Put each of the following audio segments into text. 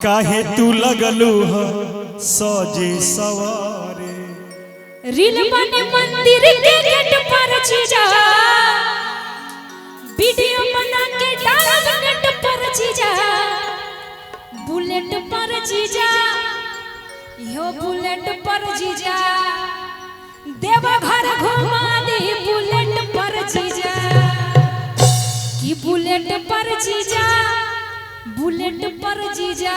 काहे तू लगलू ह सजे सवारे रील बने मंदिर के गेट पर जीजा वीडियो बना के डालब नेट पर जीजा बुलेट पर जीजा यो बुलेट पर जीजा देवघर घुमा दे बुलेट पर जीजा की बुलेट पर जीजा बुलेट पर जीजा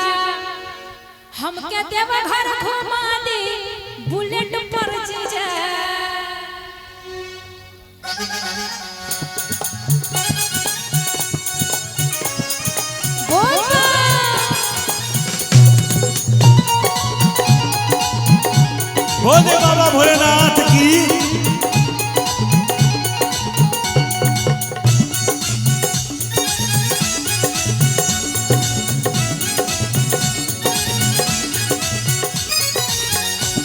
हमके देवघर घुमा दे बुलेट पर जीजा बोल दे बाबा भोलेनाथ की।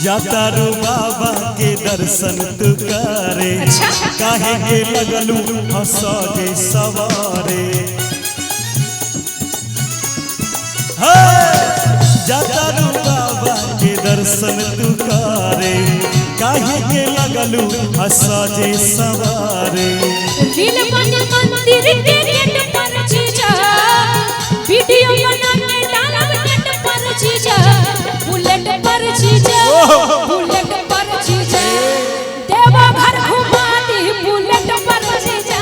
जाता रू बाबा के दर्शन तू करे काहे के लगलू हंसजे सवारे जाता रू बाबा के दर्शन तू करे काहे के लगलू हंसजे सवारे रील बने मंदिर के गेट पर जीजा वीडियो बना के डालब नेट पर जीजा बुलेट पर जीजा बुलेट पर जीजा देवघर घुमा दे बुलेट पर जीजा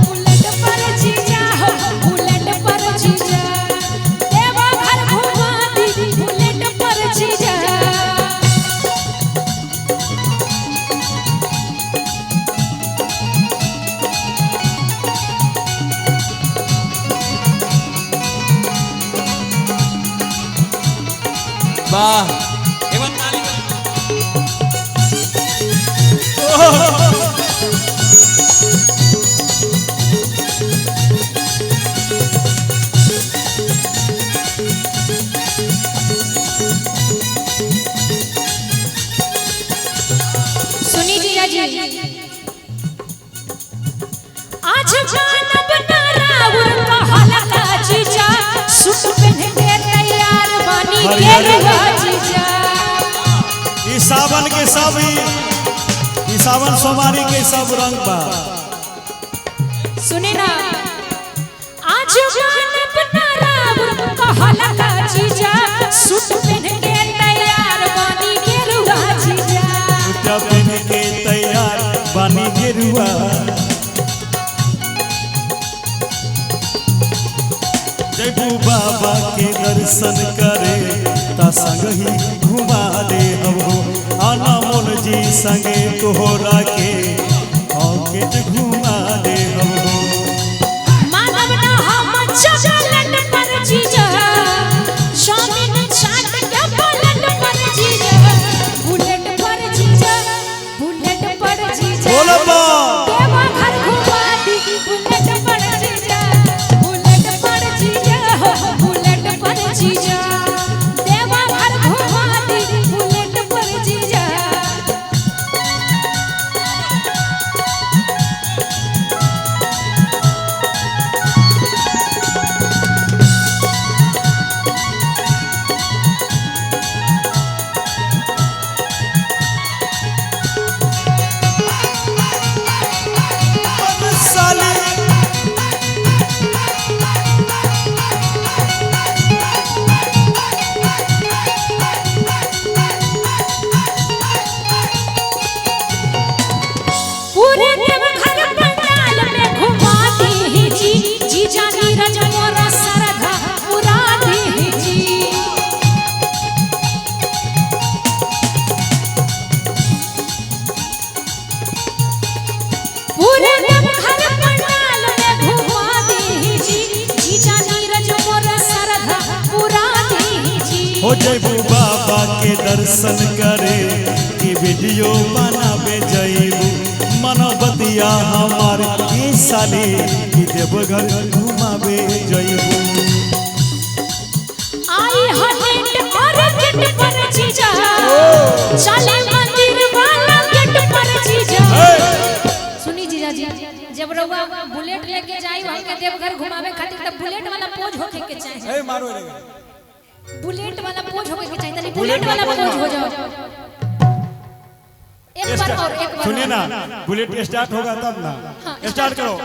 बुलेट पर जीजा बुलेट पर जीजा देवघर घुमा दे बुलेट पर जीजा वाह सुनी जीजा जी आज जानब ना राउर कहला का जीजा सूट पहन के तैयार बनी के रुआ जीजा ई सावन के सब ई सावन सोमारी के सब रंग बा सुने ना आज जानब ना राउर कहला का जीजा सूट पहन के तैयार बनी के रुआ जीजा सूट पहन के तैयार बनी के रुआ जयबू बाबा के दर्शन करे ता संग ही घुमा दे हो अनमोल जी संगे तोहरा के औकेट घुमा दे हो मानव ना हम चलन पर जीजा शामिल छाट के बुलेट पर जीजा बुलेट पर जीजा बुलेट पर जीजा बोलो बा देवघर घुमा दी बुलेट पर जीजा बुलेट पर जीजा बुलेट पर जीजा देवघर घुमा दी बुलेट पर जीजा साली पूरे देवघर पंडाल में घुमा दी जी जीजा नीरज मोरा सरधा पुरा दी जी पूरे देवघर पंडाल में घुमा दी जी जीजा नीरज मोरा सरधा पुरा दी जी हो जयबू बाबा के दर्शन करे कि वीडियो बनावे जयबू मनोबतिया हमार के साले कि देवघर घुमावे जयबू आई हनेट और गेट पर जीजा चले मंदिर वाला गेट पर जीजा सुनी जीजा जी जब रउआ बुलेट लेके जाई हमके देवघर घुमावे खातिर त बुलेट वाला पोज होके के चाहे ए मारो रे बुलेट वाला पोज होके के चाहिए, बुलेट वाला पोज हो जाओ। एक बार और, एक बार सुनिए ना, बुलेट स्टार्ट होगा तब ना। हाँ, स्टार्ट करो।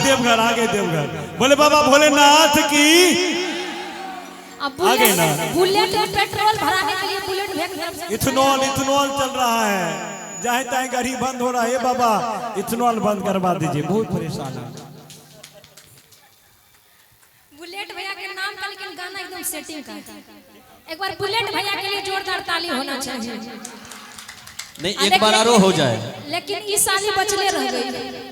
देवघर, आगे देवघर। बोले बाबा भोलेनाथ की। अब आगे ना, बुलेट में पेट्रोल भराने के लिए बुलेट भेज इथेनॉल चल रहा है, जहाँ तहाँ गाड़ी बंद हो रहा है। बाबा इथेनॉल बंद करवा दीजिए, बहुत परेशान है। बुलेट भैया के नाम का, लेकिन गाना एकदम सेटिंग का। एक बार बुलेट भैया के लिए जोरदार ताली होना चाहिए। नहीं, एक बार और हो जाए। लेकिन इस साल ही बचले रह गई।